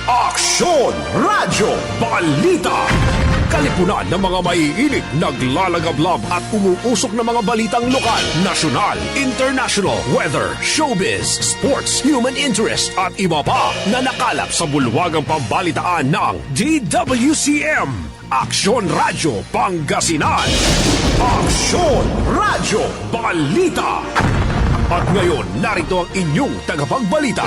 Aksyon Radyo Balita. Kalipunan ng mga maiinit, naglalagablab at umuusok na mga balitang lokal, nasyonal, international, weather, showbiz, sports, human interest at iba pa na nakalap sa bulwagang pambalitaan ng DWCM. Aksyon Radyo Pangasinan. Aksyon Radyo Balita. At ngayon, narito ang inyong tagapagbalita.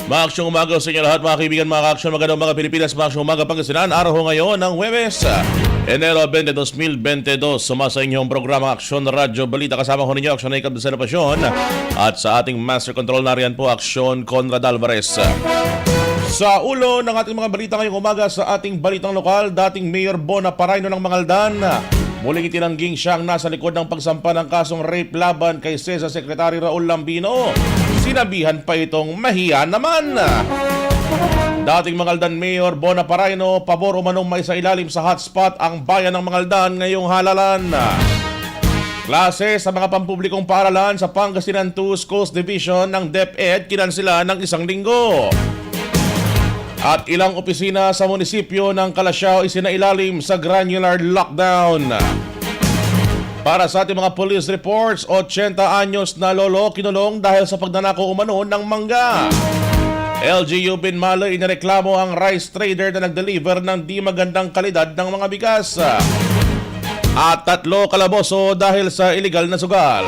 Maaksyong umaga sa inyo lahat mga kaibigan, mga kaaksyon, magandang mga Pilipinas, maaksyong umaga Pangasinan. Araw ngayon ng Huwebes, Enero 20, 2022. Sumasa inyong programa Aksyon Radyo Balita. Kasama ko ninyo, Aksyon Aikab de Salapasyon. At sa ating Master Control nariyan po, Aksyon Conrad Alvarez. Sa ulo ng ating mga balita ngayong umaga sa ating balitang lokal, dating Mayor Bona Paraino ng Mangaldan. Muling itinangging siyang nasa likod ng pagsampa ng kasong rape laban kay CESA Secretary Raul Lambino. Sinabihan pa itong mahiya naman. Dating Mangaldan Mayor Bona Paraino, pabor umanong may sa ilalim sa hotspot ang bayan ng Mangaldan ngayong halalan. Klase sa mga pampublikong paaralan sa Pangasinan 2 Schools Division ng DepEd kinansela ng isang linggo. At ilang opisina sa munisipyo ng Calasiao isinailalim sa granular lockdown. Para sa ating mga police reports, 80 anyos na lolo kinulong dahil sa pagnanakaw umano ng mangga. LGU Binmaloy inireklamo ang rice trader na nag-deliver ng di magandang kalidad ng mga bigas. At 3 kalaboso dahil sa illegal na sugal.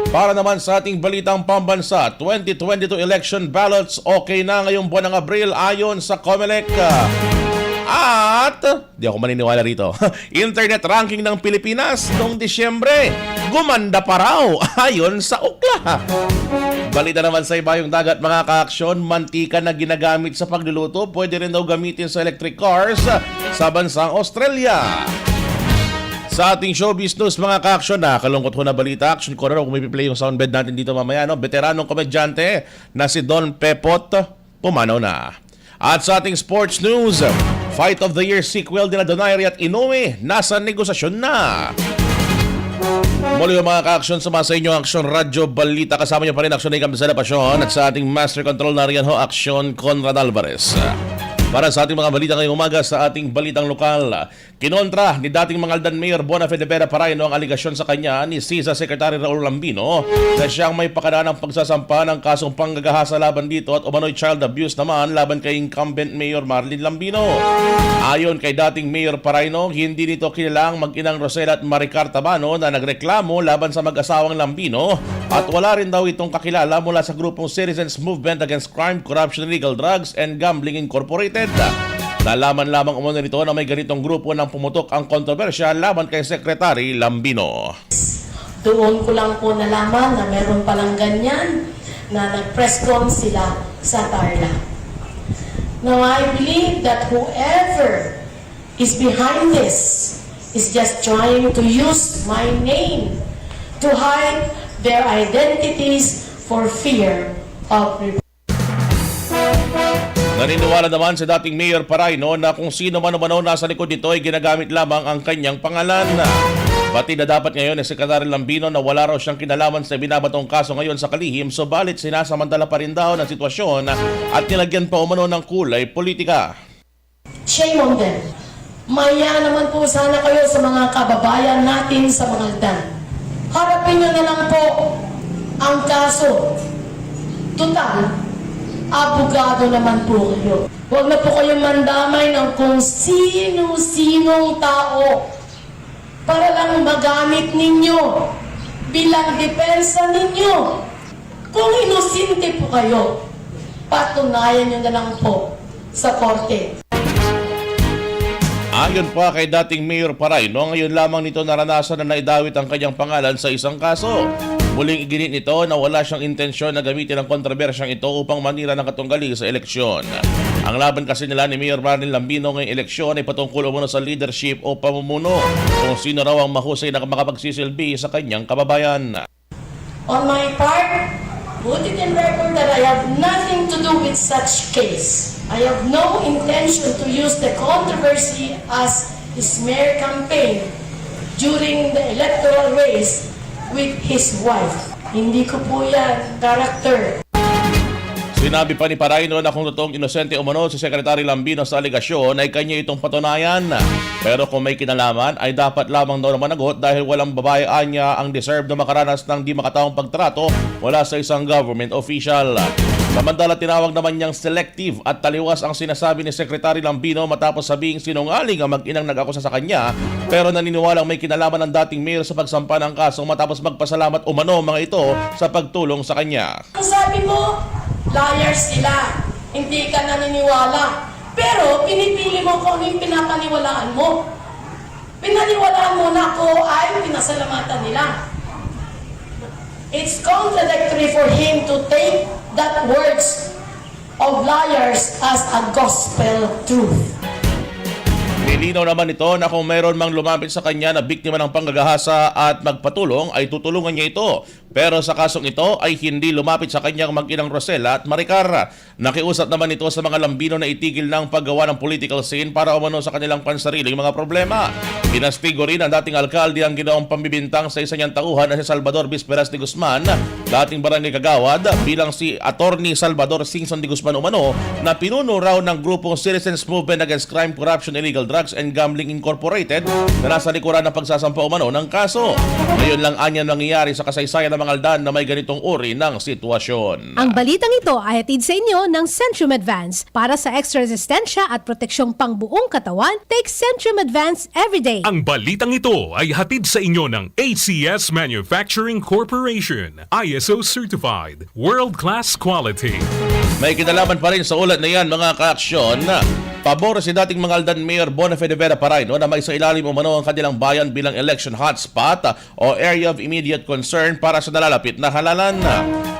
Para naman sa ating balitang pambansa, 2022 election ballots okay na ngayong buwan ng Abril ayon sa COMELEC. At, di ako maniniwala rito, internet ranking ng Pilipinas noong Disyembre, gumanda pa raw ayon sa UKLA. Balita naman sa ibayong dagat mga kaaksyon, mantika na ginagamit sa pagluluto pwede rin daw gamitin sa electric cars sa bansang Australia. Sa ating showbiz news mga ka-aksyon, kalungkot ko na balita. Action ko na kung may play yung soundbed natin dito mamaya. Veteranong komedyante na si Don Pepot, pumanaw na. At sa ating sports news, Fight of the Year sequel din na Donaire at Inoue, nasa negosasyon na. Muli yung mga ka-aksyon, sumasa inyo Aksyon Radyo Balita. Kasama nyo pa rin Aksyon Aikab de Salapasyon at sa ating Master Control na riyan ho, Aksyon Conrad Alvarez. Para sa ating mga balita ngayong umaga sa ating balitang lokal, kinontra ni dating Mangaldan Mayor Bona Fedepera Paraino ang aligasyon sa kanya ni CESA Secretary Raul Lambino na siyang may pakana ng pagsasampa ng kasong panggagahasa laban dito at umano'y child abuse naman laban kay incumbent Mayor Marlene Lambino. Ayon kay dating Mayor Paraino, hindi nito kilalang mag-inang Rosela at Maricar Tabano na nagreklamo laban sa mag-asawang Lambino at wala rin daw itong kakilala mula sa grupong Citizens Movement Against Crime, Corruption, Illegal Drugs and Gambling Incorporated. Nalaman lamang umano nito na may ganitong grupo nang pumutok ang kontrobersya laban kay Secretary Lambino. Doon ko lang po nalaman na meron palang ganyan na nag-press con sila sa Tarla. Now I believe that whoever is behind this is just trying to use my name to hide their identities for fear of reproach. Naniniwala naman sa dating Mayor Paraino na kung sino man umano nasa likod nito ay ginagamit lamang ang kanyang pangalan. Pati na dapat ngayon ni Secretary Lambino na wala raw siyang kinalaman sa binabatong kaso ngayon sa kalihim, subalit sinasamantala pa rin daw ng sitwasyon at nilagyan pa umano ng kulay politika. Shame on them. Maya naman po sana kayo sa mga kababayan natin sa Mangaldan. Harapin nyo na lang po ang kaso. Total, abogado naman po kayo. Huwag na po kayong mandamay ng kung sino-sinong tao para lang magamit ninyo bilang depensa ninyo. Kung inosente po kayo, patunayan nyo na lang po sa korte. Ayon pa kay dating Mayor Paraino, ngayon lamang nito naranasan na naidawit ang kanyang pangalan sa isang kaso. Muling iginit nito na wala siyang intensyon na gamitin ang kontrobersyang ito upang manira ng katunggali sa eleksyon. Ang laban kasi nila ni Mayor Marlene Lambino ngayong eleksyon ay patungkol umano sa leadership o pamumuno kung sino raw ang mahusay na makapagsisilbi sa kanyang kababayan. On my part, put it in record that I have nothing to do with such case. I have no intention to use the controversy as smear campaign during the electoral race with his wife. Hindi ko po yan character. Sinabi pa ni Paraino na kung totoong inosente umano si Secretary Lambino sa aligasyon ay kanya itong patunayan. Pero kung may kinalaman ay dapat lamang daw na managot dahil walang babae anya ang deserve na makaranas ng di makataong pagtrato mula sa isang government official. Samantala tinawag naman niyang selective at taliwas ang sinasabi ni Secretary Lambino matapos sabing sinungaling ang mag-inang nag-akusa sa kanya pero naniniwalang may kinalaman ng dating mayor sa pagsampa ng kaso matapos magpasalamat umano mga ito sa pagtulong sa kanya. Ang sabi mo, liars sila, hindi ka naniniwala. Pero pinipili mo kung ano yung pinapaniwalaan mo. Pinaniwalaan mo na ako ay pinasalamatan nila. It's contradictory for him to take that words of liars as a gospel truth. Nilinaw naman ito na kung mayroon mang lumapit sa kanya na biktima ng panggagahasa at magpatulong ay tutulungan niya ito. Pero sa kasong ito ay hindi lumapit sa kanyang mag-inang Rosella at Maricar. Nakiusap naman ito sa mga Lambino na itigil ng paggawa ng political scene para umano sa kanilang pansariling mga problema. Pinastigo rin ang dating alkalde ang ginawang pambibintang sa isa niyang tauhan na si Salvador Bisperas de Guzman, dating barangay Kagawad, bilang si Attorney Salvador Singson de Guzman umano na pinuno raw ng grupong Citizens Movement Against Crime, Corruption, Illegal Drugs and Gambling Incorporated na nasa likuran ng pagsasampa umano ng kaso. Ngayon lang anya nangyayari sa kasaysayan ng mga aldan na may ganitong uri ng sitwasyon. Ang balitang ito ay hatid sa inyo ng Centrum Advance. Para sa extra resistensya at proteksyong pangbuong katawan, take Centrum Advance everyday. Ang balitang ito ay hatid sa inyo ng ACS Manufacturing Corporation, ISO Certified, World-Class Quality. May kinalaman pa rin sa ulat na yan mga kaaksyon. Pabor si dating mga aldan Mayor Boniface de Vera Paraino na may sa ilalim umano ang kanilang bayan bilang election hotspot o area of immediate concern para sa nalalapit na halalan.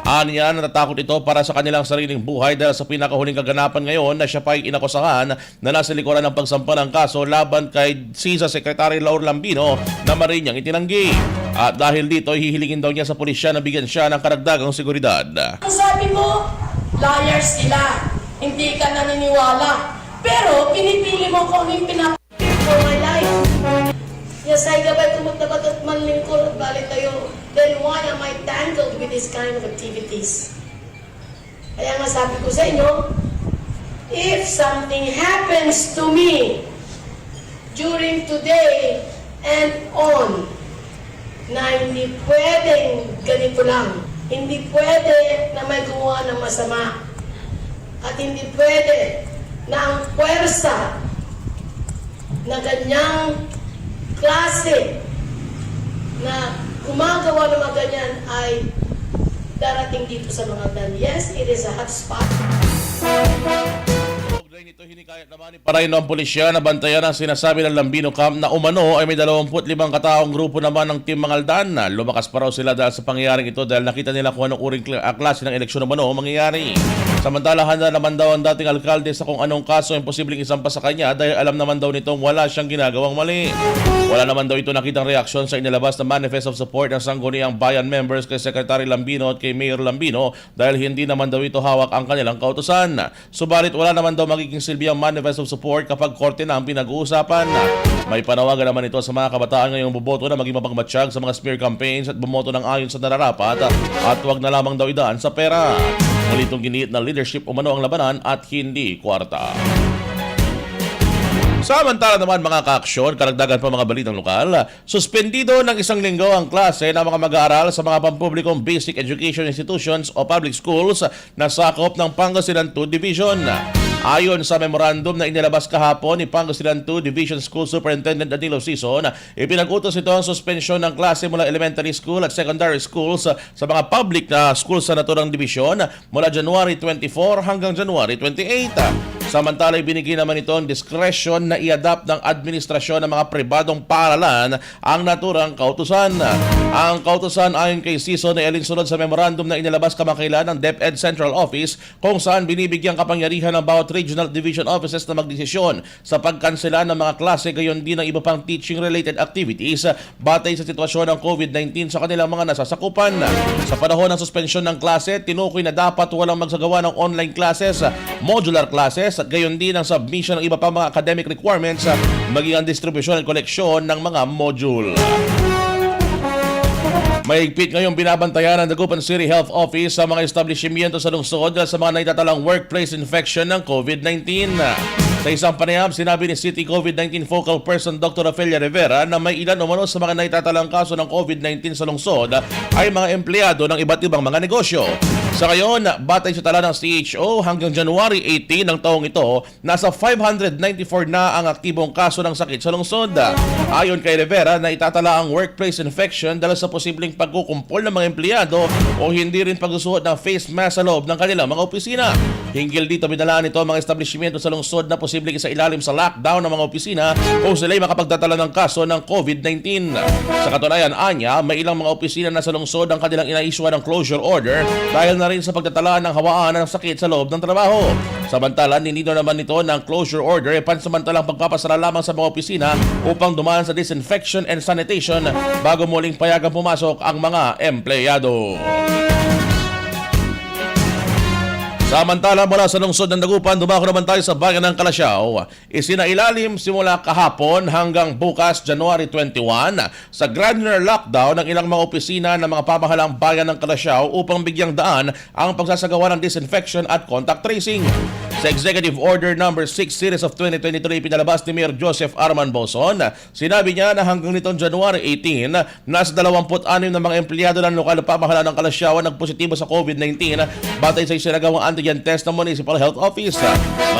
Aniya natatakot ito para sa kanilang sariling buhay dahil sa pinakahuling kaganapan ngayon na siya pa ay inakusahan na nasa likuran ng pagsampa ng kaso laban kay CISA Secretary Laur Lambino na marin niyang itinanggi. At dahil dito, hihilingin daw niya sa pulisya na bigyan siya ng karagdagang seguridad. Ang sabi mo, liars sila, hindi ka naniniwala. Pero pinipili mo kung ano yung pinapili for my life. Yes, ay gabay tumagtabat at manlingkod at balik tayo. Then why am I tangled with this kind of activities? Kaya nga sabi ko sa inyo, if something happens to me during today and on, na hindi pwedeng ganito lang, hindi pwede na may gumawa ng masama, at hindi pwede na ang puwersa na ganyang klase na gumagawa ng mga ganyan ay darating dito sa mga dan. Yes, it is a hot spot. Nito hinikayat naman ni Paraino ang pulisya na bantayan ang sinasabi ng Lambino Camp na umano ay may 25 kataong grupo naman ng Team Mangaldan. Lumakas pa raw sila dahil sa pangyayaring ito dahil nakita nila kung anong uring klase ng eleksyon umano mangyayari. Samantala handa naman daw ang dating alkalde sa kung anong kaso ang posibleng isampa sa kanya dahil alam naman daw nitong wala siyang ginagawang mali. Wala naman daw ito nakitang reaksyon sa inilabas na manifest of support ng sangguniang bayan members kay Secretary Lambino at kay Mayor Lambino dahil hindi naman daw ito hawak ang kanilang kautusan. Subalit wala naman daw magiging silbi ang manifest of support kapag korte na ang pinag-uusapan. May panawagan naman ito sa mga kabataan ngayong boboto na maging mapagmatsyag sa mga smear campaigns at bumoto ng ayon sa nararapat at huwag na lamang daw idaan sa pera. Muli itong giniit na leadership umano ang labanan at hindi kwarta. Samantala naman mga kaaksyon, karagdagan pa mga balitang lokal, suspendido ng isang linggo ang klase ng mga mag-aaral sa mga pampublikong basic education institutions o public schools na sakop ng Pangasinan 2 Division. Ayon sa memorandum na inilabas kahapon ni Pangasinan 2 Division School Superintendent Danilo Sison, ipinag-utos ito ang suspensyon ng klase mula elementary school at secondary schools sa mga public na schools sa naturang division mula January 24 hanggang January 28. Samantala, ibinigay naman ito ang discretion na i-adapt ng administrasyon ng mga pribadong paaralan ang naturang kautusan. Ang kautusan ayon kay CISO na alinsunod sa memorandum na inilabas kamakailan ng DepEd Central Office kung saan binibigyang kapangyarihan ng bawat regional division offices na magdesisyon sa pagkansela ng mga klase gayon din ng iba pang teaching-related activities batay sa sitwasyon ng COVID-19 sa kanilang mga nasasakupan. Sa panahon ng suspensyon ng klase, tinukoy na dapat walang magsagawa ng online classes, modular classes, at gayon din ang submission ng iba pang mga academic requirements, maging ang distribution at koleksyon ng mga module. Mahigpit ngayong binabantayan ng Dagupan City Health Office sa mga establishmento sa lungsod sa mga naitatalang workplace infection ng COVID-19. Sa isang panayam, sinabi ni City COVID-19 Focal Person Dr. Ofelia Rivera na may ilan umano sa mga naitatalang kaso ng COVID-19 sa lungsod ay mga empleyado ng iba't ibang mga negosyo. Sa ngayon, batay sa tala ng CHO, hanggang January 18 ng taong ito, nasa 594 na ang aktibong kaso ng sakit sa lungsod. Ayon kay Rivera, na itatala ang workplace infection dahil sa posibleng pagkukumpol ng mga empleyado o hindi rin pagsusuot ng face mask sa loob ng kanilang mga opisina. Hinggil dito, binalaan nito ang mga establishmento sa lungsod na posibleng isa ilalim sa lockdown ng mga opisina o sila'y makapagtatala ng kaso ng COVID-19. Sa katunayan, anya, may ilang mga opisina na sa lungsod ang kanilang inaiswa ng closure order dahil na rin sa pagtatala ng hawaan ng sakit sa loob ng trabaho. Samantala, ninido naman nito ng closure order pansamantalang pagpapasara lamang sa mga opisina upang dumaan sa disinfection and sanitation bago muling payagang pumasok ang mga empleyado. Samantala, mula sa lungsod ng Dagupan, dumako naman tayo sa bayan ng Calasiao. Isinailalim simula kahapon hanggang bukas, January 21, sa granular lockdown ng ilang mga opisina ng mga pamahalang bayan ng Calasiao upang bigyang daan ang pagsasagawa ng disinfection at contact tracing. Sa Executive Order No. 6 Series of 2023 pinalabas ni Mayor Joseph Arman Bozon, sinabi niya na hanggang nitong January 18, nasa 26 na mga empleyado ng lokal na pamahalaan ng Calasiao nagpositibo sa COVID-19 batay sa isinagawang antigen test ng Municipal Health Office.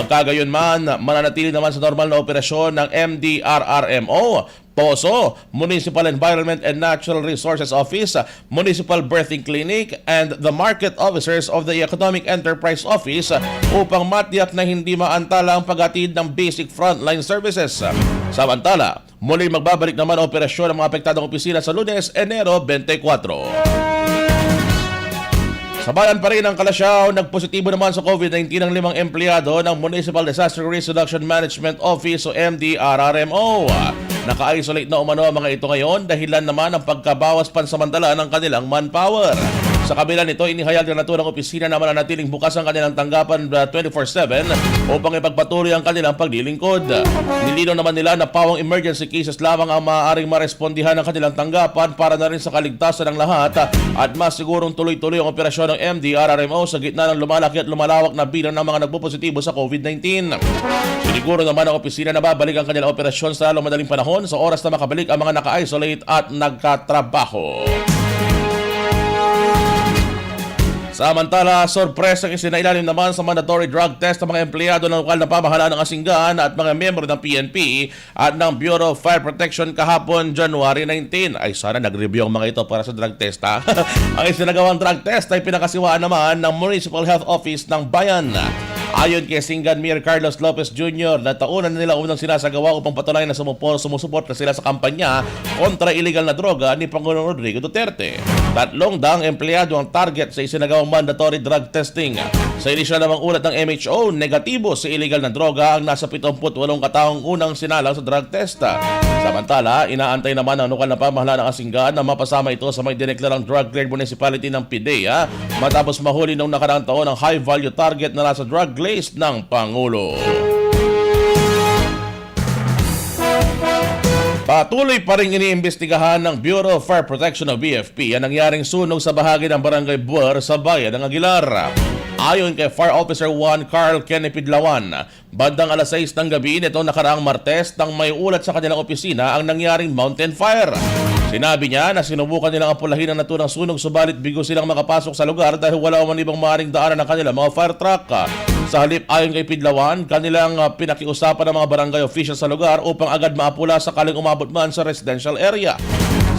Magkagayon man, mananatili naman sa normal na operasyon ng MDRRMO, POSO, Municipal Environment and Natural Resources Office, Municipal Birthing Clinic, and the Market Officers of the Economic Enterprise Office upang matiyak na hindi maantala ang paghatid ng basic frontline services. Samantala, muli magbabalik naman ang operasyon ng mga apektadong opisina sa Lunes, Enero 24. Sa bayan pa rin ng Calasiao, nagpositibo naman sa COVID-19 ang 5 empleyado ng Municipal Disaster Risk Reduction Management Office o MDRRMO. Naka-isolate na umano ang mga ito ngayon dahilan naman ng pagkabawas pansamantala ng kanilang manpower. Sa kabila nito, inihayag na naturang opisina na mananatiling bukas ang kanilang tanggapan 24/7 upang ipagpatuloy ang kanilang paglilingkod. Nilinaw naman nila na pawang emergency cases lamang ang maaaring marespondihan ng kanilang tanggapan para na rin sa kaligtasan ng lahat at mas sigurong tuloy-tuloy ang operasyon ng MDRRMO sa gitna ng lumalaki at lumalawak na bilang ng mga nagpopositibo sa COVID-19. Siniguro naman ang opisina na babalik ang kanilang operasyon sa lalong madaling panahon sa oras na makabalik ang mga naka-isolate at nagkatrabaho. Samantala, sorpresang isinailalim naman sa mandatory drug test ng mga empleyado ng lokal na pamahalaan ng Asingan at mga miyembro ng PNP at ng Bureau of Fire Protection kahapon, January 19. Ay sana nag-review ang mga ito para sa drug test ha. Ang isinagawang drug test ay pinakasiwaan naman ng Municipal Health Office ng Bayan. Ayon kay Singan Mayor Carlos Lopez Jr., na taunan na nila unang sinasagawa upang patunayan na sumusuport na sila sa kampanya kontra illegal na droga ni Pangulong Rodrigo Duterte. 3 daang empleyado ang target sa isinagawang mandatory drug testing. Sa inisyal namang ulat ng MHO, negatibo sa illegal na droga ang nasa 78 kataong unang sinalang sa drug test. Samantala, inaantay naman ang lokal na pamahalaan ng Asingan na mapasama ito sa may dineklarang drug cleared municipality ng PIDEA matapos mahuli noong nakaraang taon ang high value target na nasa drug list ng Pangulo. Patuloy pa rin iniimbestigahan ng Bureau of Fire Protection o BFP ang nangyaring sunog sa bahagi ng Barangay Buer sa bayan ng Aguilar. Ayon kay Fire Officer 1 Carl Kenny Pidlawan, bandang alas 6 ng gabi nito nakaraang Martes nang may ulat sa kanilang opisina ang nangyaring mountain fire. Sinabi niya na sinubukan nilang apulahin ang naturang sunog subalit bigo silang makapasok sa lugar dahil wala man ibang maaaring daanan ng kanilang mga fire truck. Sa halip, ayon kay Pidlawan, kanilang pinakiusapan ng mga barangay officials sa lugar upang agad maapula sakaling umabot man sa residential area.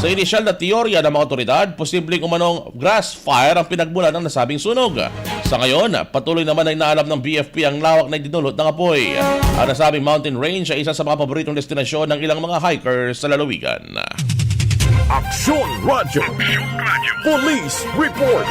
Sa Sa inisyal na teorya ng mga otoridad, posibleng umanong grass fire ang pinagmulan ng nasabing sunog. Sa ngayon, patuloy naman ay naalam ng BFP ang lawak na dinulot ng apoy. Ang nasabing mountain range ay isa sa mga paboritong destinasyon ng ilang mga hikers sa lalawigan. Aksyon Radyo. Police Report.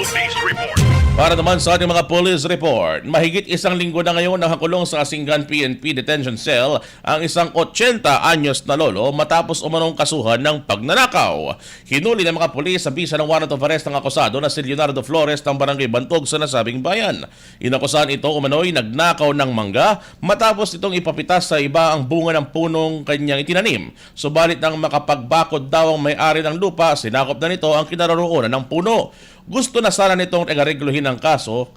Para naman sa ating mga police report, mahigit isang linggo na ngayon nakakulong sa Asinggan PNP Detention Cell ang isang 80 anyos na lolo matapos umanong kasuhan ng pagnanakaw. Hinuli ng mga pulis sa bisa ng warrant of arrest ng akusado na si Leonardo Flores ng Barangay Bantog sa nasabing bayan. Inakusahan ito umano'y nagnakaw ng mangga matapos itong ipapitas sa iba ang bunga ng punong kanyang itinanim. Subalit nang makapagbakod daw ang may-ari ng lupa, sinakop na nito ang kinaroroonan ng puno. Gusto na sana nitong igaregluhin ang kaso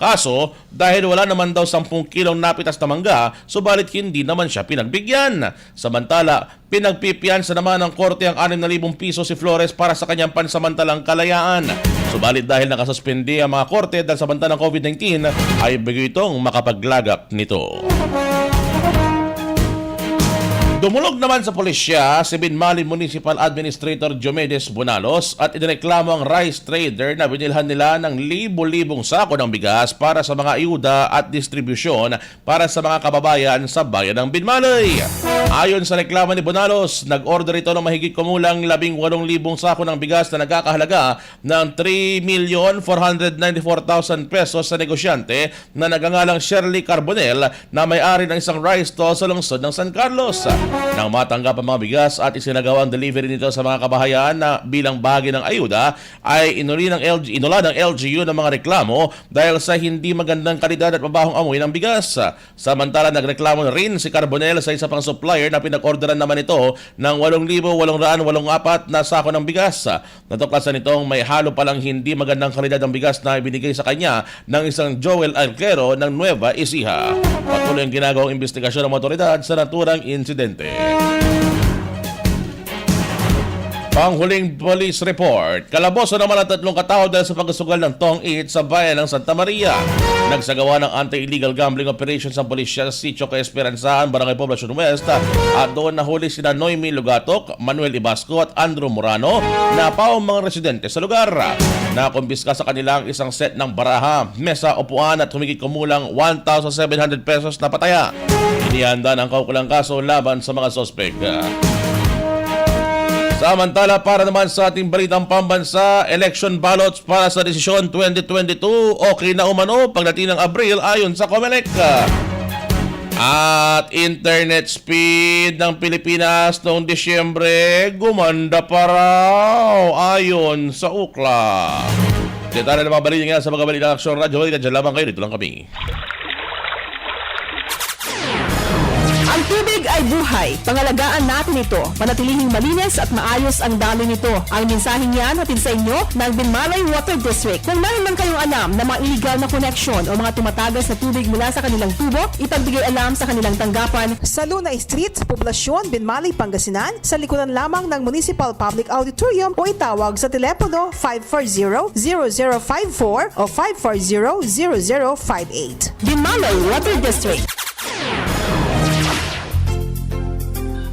dahil wala naman daw 10 kilong napitas na mangga, subalit hindi naman siya pinagbigyan. Samantala, pinagpipiyansa naman ng korte ang 6,000 piso si Flores para sa kanyang pansamantalang kalayaan. Subalit dahil nakasuspende ang mga korte dahil sa banta ng COVID-19, ay bigay itong makapaglagak nito. Dumulog naman sa pulisya si Binmali Municipal Administrator Diomedes Bonalos at inireklamo ang rice trader na binilhan nila ng libo-libong sako ng bigas para sa mga ayuda at distribusyon para sa mga kababayan sa bayan ng Binmalay. Ayon sa reklamo ni Bonalos, nag-order ito ng mahigit kumulang 18,000 sako ng bigas na nagkakahalaga ng 3,494,000 pesos sa negosyante na nagangalang Shirley Carbonell na may-ari ng isang rice stall sa lungsod ng San Carlos. Nang matanggap ang mga bigas at isinagawa ang delivery nito sa mga kabahayan na bilang bahagi ng ayuda, ay inula ng LGU ng mga reklamo dahil sa hindi magandang kalidad at mabahong amoy ng bigas. Samantala, nagreklamo rin si Carbonell sa isa pang supplier na pinag-orderan naman ito ng 8,884 na sako ng bigas. Natuklasan nitong may halo palang hindi magandang kalidad ng bigas na ibinigay sa kanya ng isang Joel Alclero ng Nueva Ecija. Patuloy ang ginagawang investigasyon ng otoridad sa naturang insidente. Panghuling police report. Kalaboso naman ang 3 katao dahil sa pagsugal ng Tong 8 sa bayan ng Santa Maria. Nagsagawa ng anti-illegal gambling operations ang pulisya sa Sitio Esperanzahan, Barangay Poblacion West, at doon nahuli sina Noemi Lugatok, Manuel Ibasco at Andrew Morano na pawang mga residente sa lugar. Nakumpiska sa kanilang isang set ng baraha, mesa, upuan at humigit kumulang 1,700 pesos na pataya. Inihanda ng kaukulang kaso laban sa mga sospek. Samantala, para naman sa ating balitang pambansa, election ballots para sa desisyon 2022 okay na umano pagdating ng Abril ayon sa COMELEC. At internet speed ng Pilipinas noong Disyembre gumanda pa raw ayon sa UCLA. Detalye ng mga balita nga sa mga balitang Aksyon Radyo. Diyan lamang kayo, dito lang kami. Ang tubig ay buhay. Pangalagaan natin ito. Panatilihing malinis at maayos ang daloy nito. Ang mensaheng yan hatid sa inyo ng Binmalay Water District. Kung meron man kayong alam na mga illegal na koneksyon o mga tumatagas na tubig mula sa kanilang tubo, ipagbigay alam sa kanilang tanggapan. Sa Luna Street, Poblasyon, Binmalay, Pangasinan, sa likuran lamang ng Municipal Public Auditorium o itawag sa telepono 540-0054 o 540-0058. Binmalay Water District.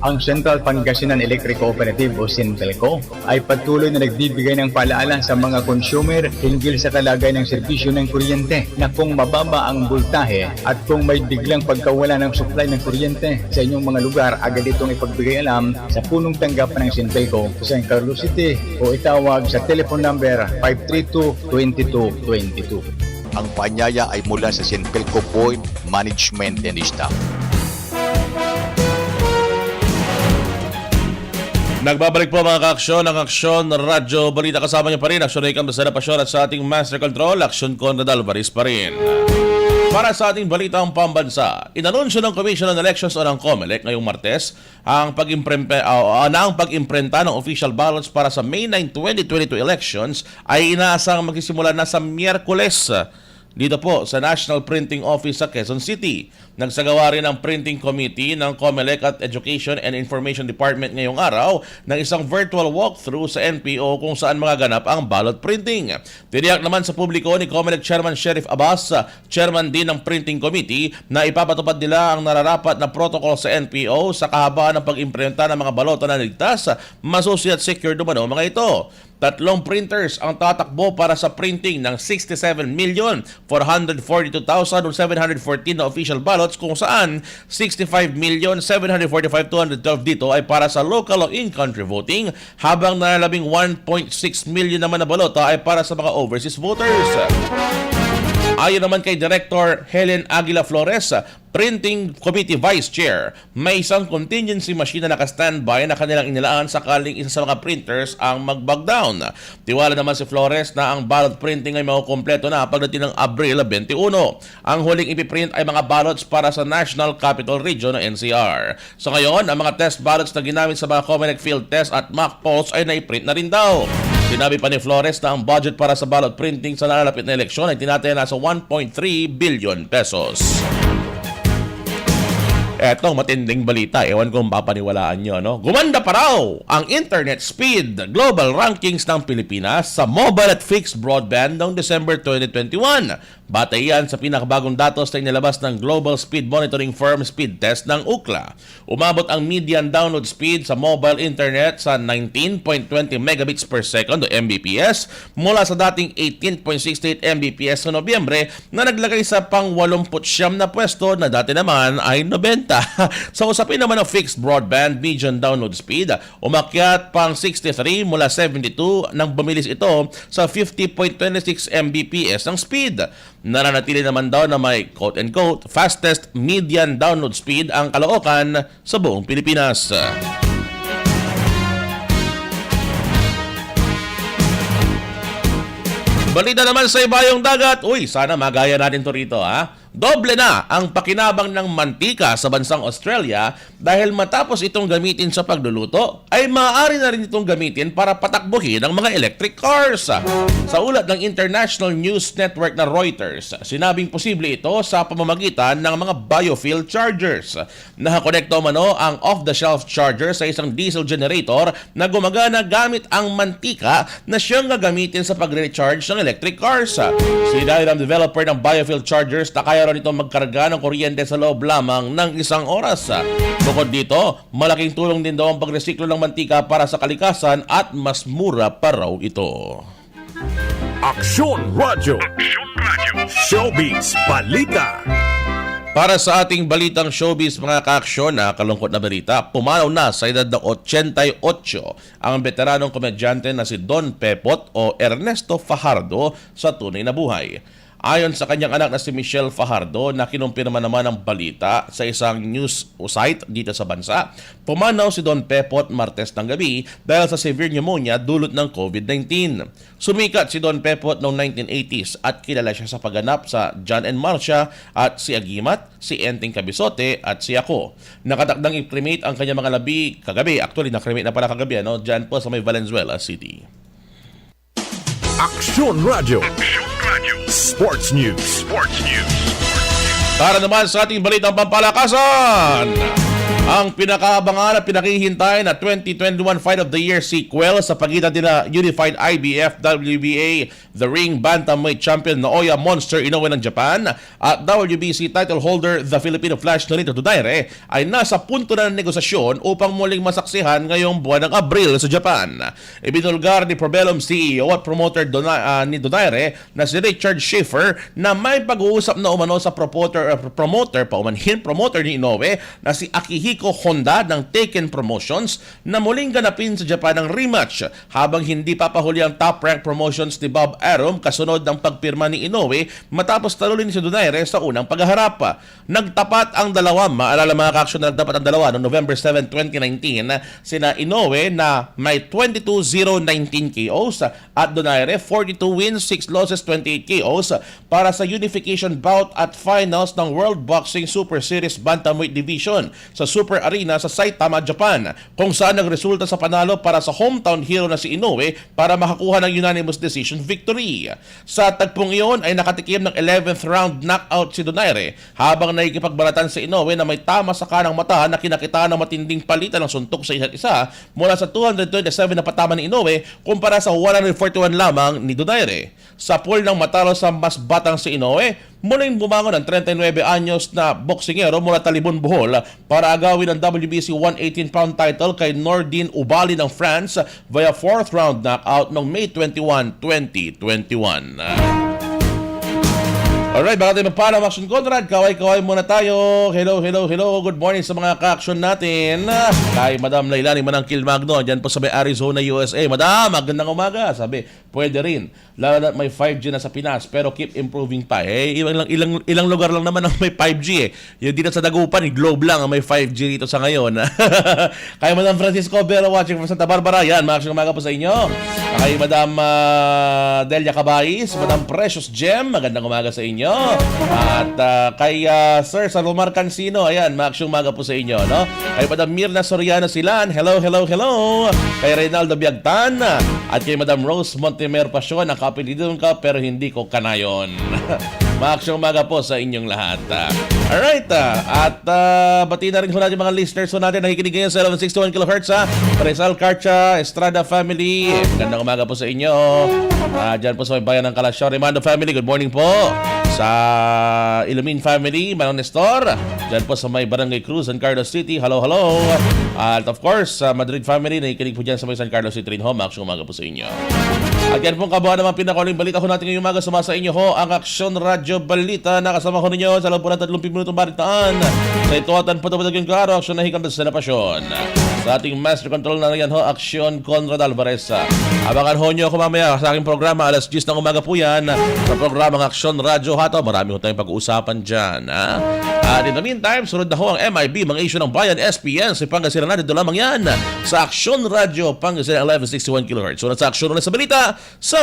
Ang Central Pangasinan Electric Cooperative o Sintelco ay patuloy na nagbibigay ng paalaala sa mga consumer hinggil sa kalagayan ng serbisyo ng kuryente na kung mababa ang voltahe at kung may biglang pagkawala ng supply ng kuryente sa inyong mga lugar, agad itong ipagbigay alam sa punong tanggapan ng Sintelco sa San Carlos City o itawag sa telephone number 532-2222. Ang paanyaya ay mula sa Sintelco Board, Management and Staff. Nagbabalik po mga ka-aksyon, ang Aksyon Radyo Balita. Kasama niyo pa rin, Aksyon Icam Basara Pasyon at sa ating Master Control, Aksyon Conrad Alvarez pa rin. Para sa ating balitang pambansa, inanunsyo ng Commission on Elections o ng COMELEC ngayong Martes ang pag-imprenta ng official ballots para sa May 9, 2022 elections ay inaasang magsisimula na sa Miyerkules dito po sa National Printing Office sa Quezon City. Nagsagawa rin ang printing committee ng COMELEC at Education and Information Department ngayong araw ng isang virtual walkthrough sa NPO kung saan magaganap ang ballot printing. Tiniyak naman sa publiko ni COMELEC Chairman Sheriff Abbas, Chairman din ng printing committee, na ipapatupad nila ang nararapat na protocol sa NPO sa kahabaan ng pag-implementa ng mga balota na ligtas, masusi at secure dumano mga ito. 3 printers ang tatakbo para sa printing ng 67,442,714 na official ballots kung saan 65,745,212 dito ay para sa local o in-country voting habang nalalabing 1.6 million naman na balota ay para sa mga overseas voters. Ayon naman kay Director Helen Aguila Flores, Printing Committee Vice Chair, may isang contingency machine na naka-standby na kanilang inilaan sakaling isa sa mga printers ang mag-bug down. Tiwala naman si Flores na ang ballot printing ay makukumpleto na pagdating ng Abril 21. Ang huling ipiprint ay mga ballots para sa National Capital Region o NCR. So ngayon, ang mga test ballots na ginamit sa mga COMELEC field test at mock polls ay naiprint na rin daw. Sinabi pa ni Flores na ang budget para sa ballot printing sa nalalapit na eleksyon ay tinataya na sa 1.3 billion pesos. Etong matinding balita, ewan kung papaniwalaan nyo, no? Gumanda pa raw ang internet speed global rankings ng Pilipinas sa mobile at fixed broadband noong December 2021. Batay yan sa pinakabagong datos na inilabas ng global speed monitoring firm Speed Test ng UCLA. Umabot ang median download speed sa mobile internet sa 19.20 megabits per second o Mbps mula sa dating 18.68 Mbps noong Nobyembre na naglagay sa pang-89 na pwesto na dati naman ay 90. Sa usapin naman ng fixed broadband median download speed, umakyat pang 63 mula 72 nang bumilis ito sa 50.26 Mbps ng speed. Nananatili naman daw na may quote-unquote fastest median download speed ang Caloocan sa buong Pilipinas. Balita naman sa ibayong dagat. Uy, sana magaya natin to rito ha. Doble na ang pakinabang ng mantika sa bansang Australia dahil matapos itong gamitin sa pagluluto, ay maaari na rin itong gamitin para patakbuhin ang mga electric cars. Sa ulat ng International News Network na Reuters, sinabing posible ito sa pamamagitan ng mga biofuel chargers. Nakakonekto mano ang off-the-shelf charger sa isang diesel generator na gumagana gamit ang mantika na siyang gagamitin sa pag-recharge ng electric cars. Sinabi ng developer ng biofuel chargers na kaya rin ito magkarga ng kuryente sa loob lamang ng 1 oras. Bukod dito, malaking tulong din daw ang pagresiklo ng mantika para sa kalikasan at mas mura pa raw ito. Aksyon Radio. Showbiz Balita. Para sa ating balitang showbiz mga kaaksyon na kalungkot na balita, pumanaw na sa edad ng 88 ang veteranong komedyante na si Don Pepot o Ernesto Fajardo sa tunay na buhay. Ayon sa kanyang anak na si Michelle Fajardo na kinumpirma naman ang balita sa isang news site dito sa bansa, pumanaw si Don Pepot Martes ng gabi dahil sa severe pneumonia dulot ng COVID-19. Sumikat si Don Pepot noong 1980s at kilala siya sa pagganap sa John and Marcia at si Agimat, si Enteng Cabisote at si Ako. Nakatakdang i-cremate ang kanyang mga labi kagabi. Actually, na-cremate na pala kagabi, dyan po sa may Valenzuela City. Aksyon Radio. Sports News. Para naman sa ating balitang pampalakasan, ang pinakaabangan at pinakihintay na 2021 Fight of the Year sequel sa pagitan nila Unified IBF WBA The Ring Bantamweight Champion Naoya Monster Inoue ng Japan at WBC title holder the Filipino Flash Nonito Donaire ay nasa punto na ng negosasyon upang muling masaksihan ngayong buwan ng Abril sa Japan. Ibinulgar ni Probellum CEO at promoter ni Donaire na si Richard Schaefer na may pag-uusap na umano sa promoter ni Inoue na si Akihiko Honda ng Taken Promotions na muling ganapin sa Japan ang rematch habang hindi papahuli ang top-rank promotions ni Bob Arum kasunod ng pagpirma ni Inoue matapos talulin si Donaire sa unang paghaharap. Nagtapat ang dalawa, maalala mga kaaksyon na nagtapat ang dalawa noong November 7, 2019, sina Inoue na may 22-0-19 KOs at Donaire 42 wins, 6 losses, 28 KOs para sa unification bout at finals ng World Boxing Super Series Bantamweight Division sa sa Super Arena sa Saitama, Japan, kung saan nagresulta sa panalo para sa hometown hero na si Inoue para makakuha ng unanimous decision victory. Sa tagpong iyon ay nakatikim ng 11th round knockout si Donaire habang nakikipagbalatan si Inoue na may tama sa kanang mata na kinakita ng matinding palitan ng suntok sa isa't isa mula sa 227 na patama ni Inoue kumpara sa 141 lamang ni Donaire. Sa pool ng matalo sa mas batang si Inoue, muling bumangon ang 39 anyos na boksingero mula Talibon, Bohol para agawin ang WBC 118-pound title kay Nordin Ubali ng France via 4th round knockout noong May 21, 2021. Alright, baka tayo magpaalam, Action Conrad. Kaway-kaway muna tayo. Hello. Good morning sa mga ka-action natin. Kay Madam Lailani Manangkil Magno, dyan po sa may Arizona, USA. Madam, magandang umaga. Sabi, pwede rin. Lalo na may 5G na sa Pinas, pero keep improving pa. Ilang lugar lang naman ang may 5G eh. Yung dito sa Dagupan, Globe lang ang may 5G dito sa ngayon. Kay Madam Francisco Vera watching from Santa Barbara. Yan, mga umaga po sa inyo. Kay Madam Delia Cabais, Madam Precious Gem, magandang umaga sa inyo. At kay Sir Salomar Cancino, ayan, maksyong maga po sa inyo, no? Kay Madam Mirna Soriano Silan, hello. Kay Reynaldo Biagtan, at kay Madam Rose Montemer Pasyon, nakapilidon ka pero hindi ko kanayon. Maksyong maga po sa inyong lahat. Alright, at bati na rin ho natin mga listeners ho natin nakikinig ngayon sa 1161 kHz Rizal Carcha, Estrada Family, magandang umaga po sa inyo. Dyan po sa may bayan ng Kalasyaw, Remando Family, good morning po. Sa Ilumin Family, Manong Nestor, dyan po sa may Barangay Cruz, San Carlos City, hello. At of course, sa Madrid Family, nakikinig po dyan sa may San Carlos City rin ho, maksyong umaga po sa inyo. At yan pong kabuhan naman pinakaling balita ko natin ngayong umaga, sumasa inyo ho ang Aksyon Radyo Balita. Nakasama ko ninyo sa loob po ng 30 minutong balitaan. Sa ito at ang patumatag yung klaro, aksyon na hikam sa napasyon. Sa ating Master Control na yan ho, Aksyon Conrad Alvarez. Abangan ho nyo ako mamaya sa aking programa, alas 10 ng umaga po yan. Sa programang Aksyon Radyo Hato, marami ho tayong pag-uusapan dyan. At in the meantime, sunod na ho ang MIB, mga issue ng Bayan, SPN, si Pangasinan natin, ito lamang yan. Sa Aksyon Radyo, Pangasinan 1161 kHz. Sunod sa Aksyon ulit sa balita, sa